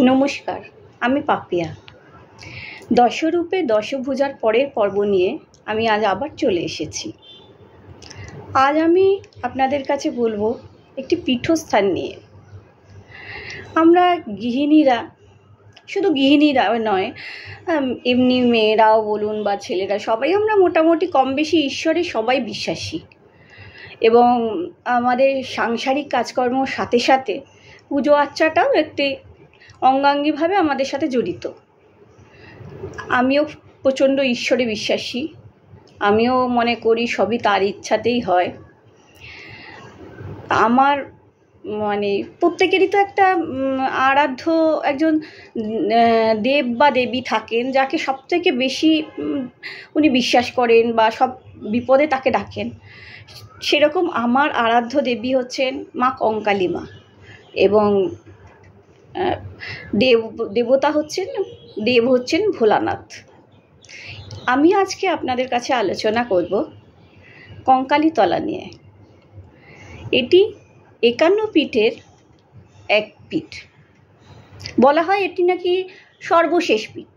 নমস্কার, আমি পাপিয়া। দশরূপে দশভুজার পরের পর্ব নিয়ে আমি আজ আবার চলে এসেছি। আজ আমি আপনাদের কাছে বলবো একটি পীঠস্থান নিয়ে। আমরা গৃহিণীরা, শুধু গৃহিণীরা নয়, এমনি মেয়েরাও বলুন বা ছেলেরা, সবাই আমরা মোটামুটি কম বেশি ঈশ্বরে সবাই বিশ্বাসী এবং আমাদের সাংসারিক কাজকর্মর সাথে সাথে পুজো আর্চাটাও একটি অঙ্গাঙ্গিভাবে আমাদের সাথে জড়িত। আমিও প্রচণ্ড ঈশ্বরে বিশ্বাসী। আমিও মনে করি সবই তার ইচ্ছাতেই হয়। আমার প্রত্যেকেরই তো একটা আরাধ্য একজন দেব বা দেবী থাকেন, যাকে সবথেকে বেশি উনি বিশ্বাস করেন বা সব বিপদে তাকে ডাকেন। সেরকম আমার আরাধ্য দেবী হচ্ছেন মা কঙ্কালী মা এবং দেবতা হচ্ছেন ভোলানাথ। আমি আজকে আপনাদের কাছে আলোচনা করব কঙ্কালীতলা নিয়ে। এটি 51 পীঠের এক পীঠ। বলা হয় এটি নাকি সর্বশেষ পীঠ।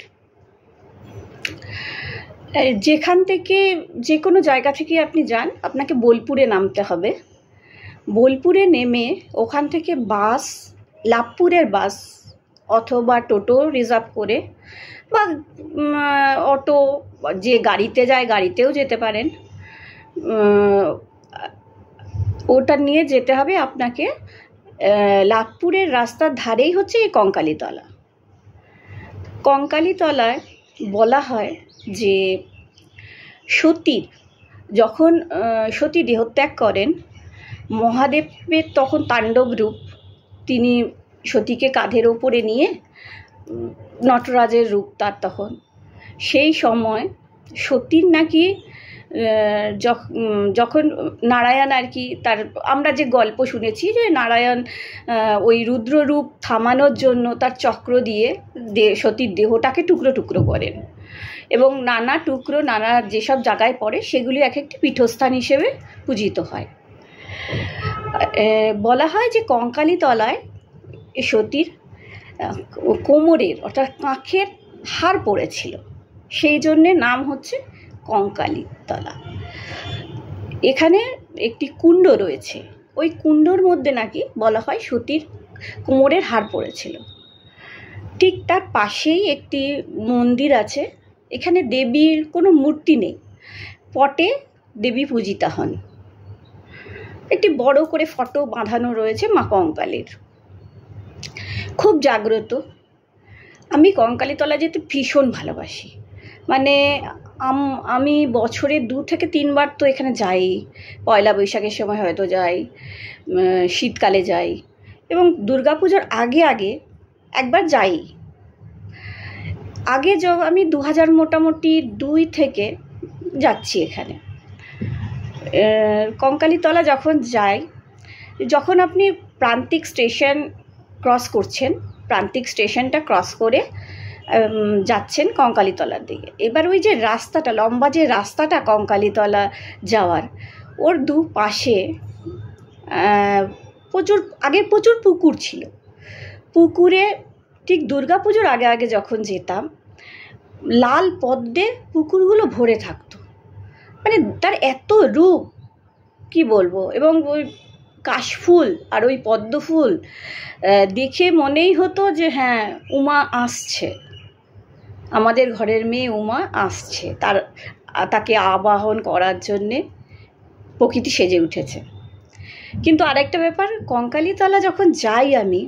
যেখান থেকে, যে কোনো জায়গা থেকে আপনি যান, আপনাকে বোলপুরে নামতে হবে। বোলপুরে নেমে ওখান থেকে বাস, লাভপুরের বাস অথবা টোটো রিজার্ভ করে বা অটো, যে গাড়িতে যায় গাড়িতেও যেতে পারেন, ওটা নিয়ে যেতে হবে আপনাকে। লাভপুরের রাস্তার ধারেই হচ্ছে এই কঙ্কালীতলা। কঙ্কালীতলায় বলা হয় যে যখন সতী দেহত্যাগ করেন, মহাদেবের তখন তাণ্ডব রূপ, তিনি সতীকে কাঁধের ওপরে নিয়ে, নটরাজের রূপ তার তখন, সেই সময় সতীর নাকি যখন নারায়ণ আর কি, তার আমরা যে গল্প শুনেছি যে নারায়ণ ওই রুদ্ররূপ থামানোর জন্য তার চক্র দিয়ে সতীর দেহটাকে টুকরো টুকরো করেন এবং নানা টুকরো নানা যেসব জায়গায় পড়ে সেগুলি এক একটি পীঠস্থান হিসেবে পূজিত হয়। বলা হয় যে কঙ্কালীতলায় সতীর কোমরের অর্থাৎ কাঁখের হাড় পড়েছিল, সেই জন্যে নাম হচ্ছে কঙ্কালীতলা। এখানে একটি কুণ্ড রয়েছে, ওই কুণ্ডর মধ্যে নাকি বলা হয় সতীর কোমরের হাড় পড়েছিল। ঠিক তার পাশেই একটি মন্দির আছে। এখানে দেবীর কোনো মূর্তি নেই, পটে দেবী পূজিতা হন। একটি বড় করে ফটো বাঁধানো রয়েছে মা কঙ্কালীর, খুব জাগ্রত। আমি কঙ্কালীতলা যেতে ভীষণ ভালোবাসি। আমি বছরে 2 থেকে 3 বার তো এখানে যাই। পয়লা বৈশাখের সময় হয়তো যাই, শীতকালে যাই এবং দুর্গাপুজোর আগে একবার যাই। আগে আমি 2000 মোটামুটি 2 থেকে যাচ্ছি এখানে। কঙ্কালীতলা যখন যাই, যখন আপনি প্রান্তিক স্টেশন ক্রস করছেন, প্রান্তিক স্টেশনটা ক্রস করে যাচ্ছেন কঙ্কালীতলার দিকে, এবার ওই যে রাস্তাটা, লম্বা যে রাস্তাটা কঙ্কালীতলা যাওয়ার, ওর দুপাশে প্রচুর পুকুর ছিল। পুকুরে ঠিক দুর্গাপুজোর আগে যখন যেতাম, লাল পদ্মে পুকুরগুলো ভরে থাকতো। তার এত রূপ কি বলবো। এবং ওই কাশফুল আর ওই পদ্ম ফুল দেখে মনেই হতো যে হ্যাঁ, উমা আসছে, আমাদের ঘরের মেয়ে উমা আসছে, তাকে আবাহন করার জন্যে প্রকৃতি সেজে উঠেছে। কিন্তু আরেকটা ব্যাপার, কঙ্কালীতলা যখন যাই আমি,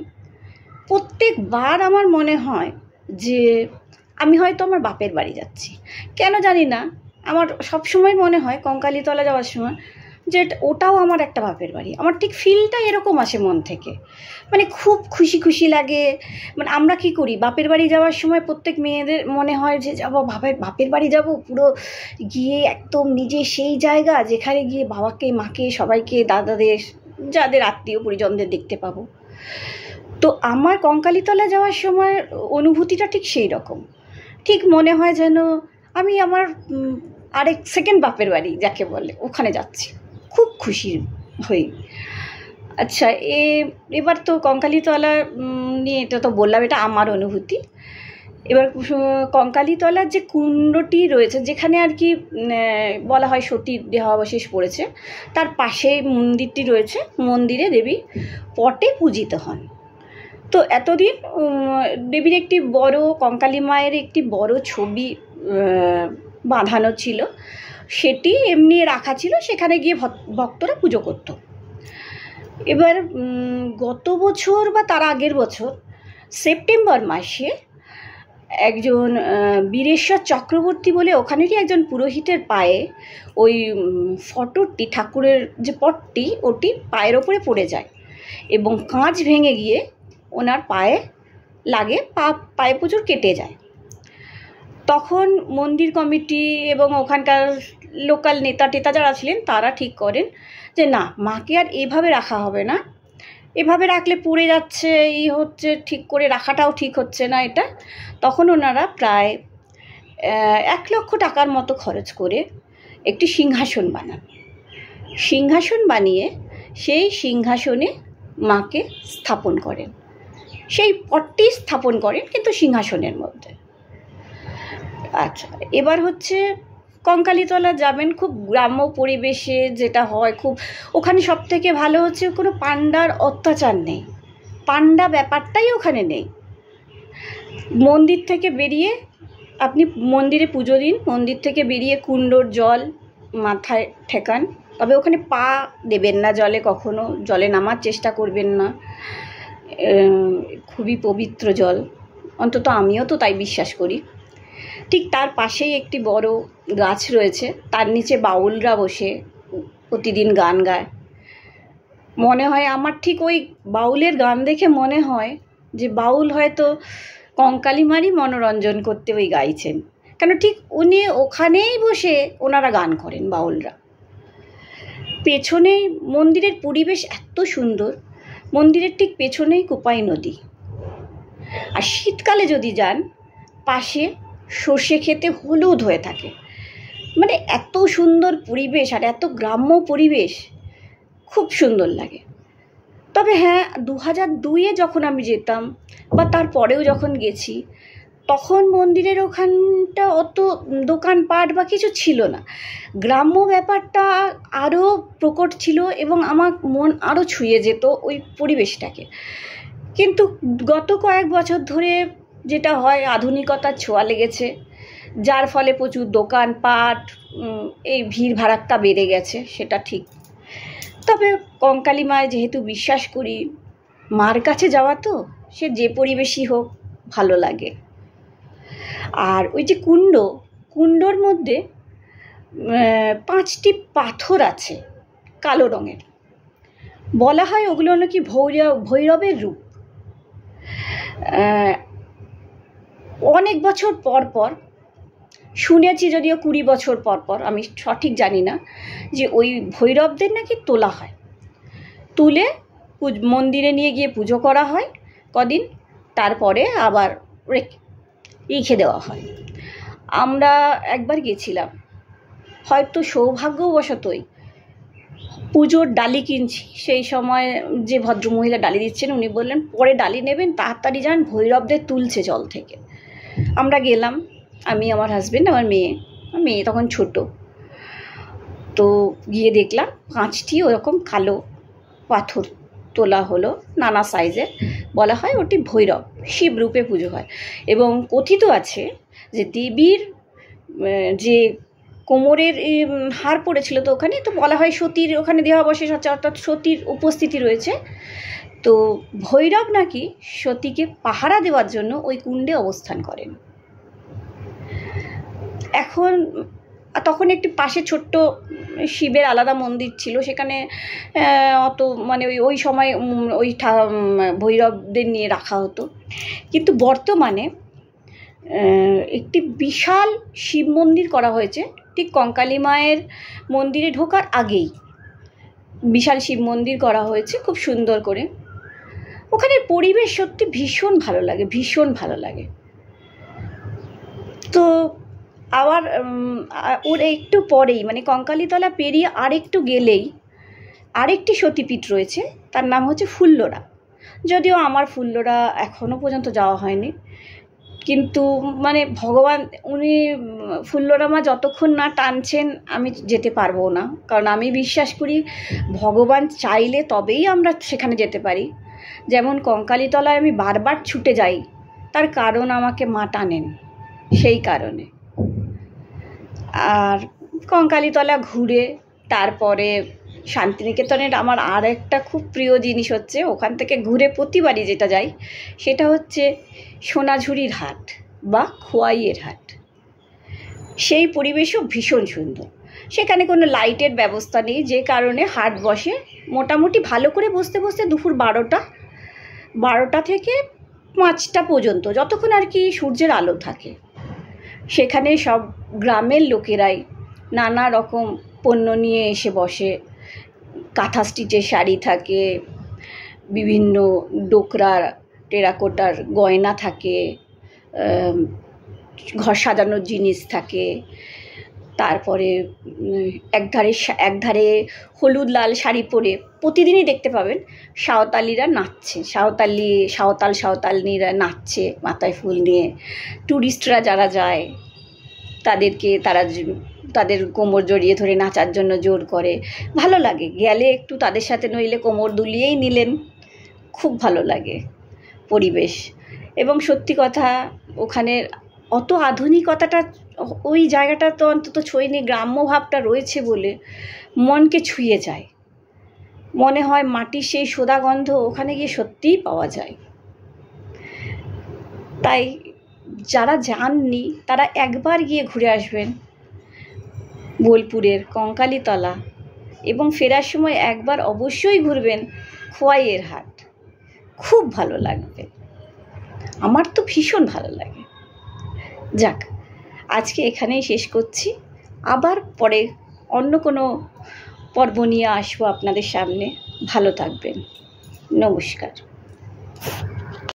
প্রত্যেকবার আমার মনে হয় যে আমি হয়তো আমার বাপের বাড়ি যাচ্ছি। কেন জানি না, আমার সবসময় মনে হয় কঙ্কালীতলা যাওয়ার সময় যে ওটাও আমার একটা বাপের বাড়ি। আমার ঠিক ফিলটা এরকম আসে মন থেকে, খুব খুশি লাগে। আমরা কি করি, বাপের বাড়ি যাওয়ার সময় প্রত্যেক মেয়েদের মনে হয় যে যাবো বাপের বাড়ি যাব, পুরো গিয়ে একদম নিজে সেই জায়গা যেখানে গিয়ে বাবাকে, মাকে, সবাইকে, দাদাদের, যাদের আত্মীয় পরিজনদের দেখতে পাবো। তো আমার কঙ্কালীতলা যাওয়ার সময় অনুভূতিটা ঠিক সেই রকম। ঠিক মনে হয় যেন আমি আমার আরেক সেকেন্ড বাপের বাড়ি যাকে বলে, ওখানে যাচ্ছি। খুব খুশি হই। আচ্ছা, এবার তো কঙ্কালীতলা নিয়ে এটা তো বললাম, এটা আমার অনুভূতি। এবার কঙ্কালীতলার যে কুণ্ডটি রয়েছে, যেখানে আর কি বলা হয় সতীর দেহাবশেষ পড়েছে, তার পাশে মন্দিরটি রয়েছে। মন্দিরে দেবী পটে পূজিত হন। তো এতদিন দেবীর একটি বড়, কঙ্কালী মায়ের একটি বড় ছবি বাঁধানো ছিল, সেটি এমনি রাখা ছিল, সেখানে গিয়ে ভক্তরা পুজো করত। এবার গত বছর বা তার আগের বছর সেপ্টেম্বর মাসে একজন বীরেশ্বর চক্রবর্তী বলে ওখানেরই একজন পুরোহিতের পায়ে ওই ফটোটি, ঠাকুরের যে পটটি, ওটি পায়ের ওপরে পড়ে যায় এবং কাঁচ ভেঙে গিয়ে ওনার পায়ে লাগে, পায়ে প্রচুর কেটে যায়। তখন মন্দির কমিটি এবং ওখানকার লোকাল নেতা টেতা যারা ছিলেন, তারা ঠিক করেন যে না, মাকে আর এভাবে রাখা হবে না, এভাবে রাখলে পড়ে যাচ্ছে, হচ্ছে, ঠিক করে রাখাটাও ঠিক হচ্ছে না এটা। তখন ওনারা প্রায় 1,00,000 টাকার মতো খরচ করে একটি সিংহাসন বানান। সিংহাসন বানিয়ে সেই সিংহাসনে মাকে স্থাপন করেন, সেই পটটি স্থাপন করেন কিন্তু সিংহাসনের মধ্যে। আচ্ছা, এবার হচ্ছে কঙ্কালীতলা যাবেন, খুব গ্রাম্য পরিবেশে যেটা হয়, খুব ওখানে সব থেকে ভালো হচ্ছে কোনো পাণ্ডার অত্যাচার নেই, পাণ্ডা ব্যাপারটাই ওখানে নেই। মন্দির থেকে বেরিয়ে আপনি মন্দিরে পুজো দিন, মন্দির থেকে বেরিয়ে কুণ্ডর জল মাথায় ঠেকান, তবে ওখানে পা দেবেন না জলে, কখনো জলে নামার চেষ্টা করবেন না। খুবই পবিত্র জল, অন্তত আমিও তো তাই বিশ্বাস করি। ঠিক তার পাশেই একটি বড় গাছ রয়েছে, তার নিচে বাউলরা বসে প্রতিদিন গান গায়। মনে হয় আমার, ঠিক ওই বাউলের গান দেখে মনে হয় যে বাউল হয়তো কঙ্কালী মারই মনোরঞ্জন করতে ওই গাইছেন, কেন ঠিক উনি ওখানেই বসে ওনারা গান করেন, বাউলরা। পেছনেই মন্দিরের পরিবেশ এত সুন্দর, মন্দিরের ঠিক পেছনেই কোপাই নদী। আর শীতকালে যদি যান, পাশে সর্ষে খেতে হলুদ হয়ে থাকে, মানে এত সুন্দর পরিবেশ আর এত গ্রাম্য পরিবেশ, খুব সুন্দর লাগে। তবে হ্যাঁ, 2002-এ যখন আমি যেতাম বা তারপরেও যখন গেছি, তখন মন্দিরের ওখানটা অত দোকানপাট বা কিছু ছিল না, গ্রাম্য ব্যাপারটা আরও প্রকট ছিল এবং আমার মন আরও ছুঁয়ে যেত ওই পরিবেশটাকে। কিন্তু গত কয়েক বছর ধরে যেটা হয়, আধুনিকতার ছোঁয়া লেগেছে, যার ফলে প্রচুর দোকানপাট, এই ভিড় ভাড়াক্কা বেড়ে গেছে, সেটা ঠিক। তবে কঙ্কালী মায় যেহেতু বিশ্বাস করি, মার কাছে যাওয়া তো সে যে পরিবেশই হোক ভালো লাগে। আর ওই যে কুণ্ডর মধ্যে 5টি পাথর আছে কালো রঙের, বলা হয় ওগুলো নাকি ভৈরবের রূপ। অনেক বছর পর পর শুনেছি, যদিও 20 বছর পর পর, আমি সঠিক জানি না, যে ওই ভৈরবদের নাকি তোলা হয়, তুলে মন্দিরে নিয়ে গিয়ে পুজো করা হয় কদিন, তারপরে আবার রেখে দেওয়া হয়। আমরা একবার গেছিলাম, হয়তো সৌভাগ্যবশতই পুজোর ডালি কিনছি, সেই সময় যে ভদ্রমহিলা ডালি দিচ্ছেন উনি বললেন পরে ডালি নেবেন, তাড়াতাড়ি যান, ভৈরবদের তুলছে জল থেকে। আমরা গেলাম, আমি, আমার হাজবেন্ড, আমার মেয়ে তখন ছোট। তো গিয়ে দেখলাম 5টি ওরকম কালো পাথর তোলা হলো, নানা সাইজের। বলা হয় ওটি ভৈরব, শিব রূপে পুজো হয়। এবং কথিত আছে যে দেবীর যে কোমরের হার পড়েছিল, তো ওখানে তো বলা হয় সতীর ওখানে দেহাবশেষ আছে, অর্থাৎ সতীর উপস্থিতি রয়েছে। তো ভৈরব নাকি সতীকে পাহারা দেওয়ার জন্য ওই কুণ্ডে অবস্থান করেন। তখন একটি পাশে ছোট্ট শিবের আলাদা মন্দির ছিল, সেখানে অত মানে ওই সময় ওই ভৈরবদের নিয়ে রাখা হতো। কিন্তু বর্তমানে একটি বিশাল শিব মন্দির করা হয়েছে, ঠিক কঙ্কালী মায়ের মন্দিরে ঢোকার আগেই বিশাল শিব মন্দির করা হয়েছে, খুব সুন্দর করে। ওখানের পরিবেশ সত্যি ভীষণ ভালো লাগে, ভীষণ ভালো লাগে। তো আবার ওর একটু পরেই, মানে কঙ্কালীতলা পেরিয়ে আর একটু গেলেই আরেকটি সতীপীঠ রয়েছে, তার নাম হচ্ছে ফুল্লরা। যদিও আমার ফুল্লরা এখনও পর্যন্ত যাওয়া হয়নি, কিন্তু মানে ভগবান উনি ফুল্লরা মা যতক্ষণ না টানছেন আমি যেতে পারবো না, কারণ আমি বিশ্বাস করি ভগবান চাইলে তবেই আমরা সেখানে যেতে পারি। যেমন কঙ্কালীতলায় আমি বারবার ছুটে যাই, তার কারণ আমাকে মা টানেন, সেই কারণে। আর কঙ্কালীতলা ঘুরে তারপরে শান্তিনিকেতনের আমার আর একটা খুব প্রিয় জিনিস হচ্ছে, ওখান থেকে ঘুরে প্রতিবারই যেটা যাই সেটা হচ্ছে সোনাঝুরির হাট বা খোয়াইয়ের হাট। সেই পরিবেশও ভীষণ সুন্দর। সেখানে কোনো লাইটের ব্যবস্থা নেই, যে কারণে হাট বসে মোটামুটি ভালো করে বসতে বসতে দুপুর 12টা থেকে 5টা পর্যন্ত, যতক্ষণ আর কি সূর্যের আলো থাকে। সেখানে সব গ্রামের লোকেরাই নানা রকম পণ্য নিয়ে এসে বসে। কাঁথা স্টিচের শাড়ি থাকে, বিভিন্ন ডোকরা টেরাকোটার গয়না থাকে, ঘর সাজানোর জিনিস থাকে। তারপরে একধারে হলুদ লাল শাড়ি পরে প্রতিদিনই দেখতে পাবেন সাঁওতালিরা নাচছে, সাঁওতালনিরা নাচছে মাথায় ফুল নিয়ে। ট্যুরিস্টরা যারা যায় তাদের কোমর জড়িয়ে ধরে নাচার জন্য জোর করে। ভালো লাগে, গেলে একটু তাদের সাথে নইলে কোমর দুলিয়েই নিলেন, খুব ভালো লাগে পরিবেশ। এবং সত্যি কথা, ওখানে অত আধুনিকতাটা ওই জায়গাটা তো অন্তত ছোঁয়নি, গ্রাম্য ভাবটা রয়েছে বলে মনকে ছুঁয়ে যায়। মনে হয় মাটির সেই সোদা গন্ধ ওখানে গিয়ে সত্যিই পাওয়া যায়। তাই যারা যাননি তারা একবার গিয়ে ঘুরে আসবেন বোলপুরের কঙ্কালীতলা, এবং ফেরার সময় একবার অবশ্যই ঘুরবেন খোয়াইয়ের হাট। খুব ভালো লাগবে, আমার তো ভীষণ ভালো লাগে। যাক, আজকে এখানেই শেষ করছি। আবার পরে অন্য কোনো পর্ব নিয়ে আসবো আপনাদের সামনে। ভালো থাকবেন, নমস্কার।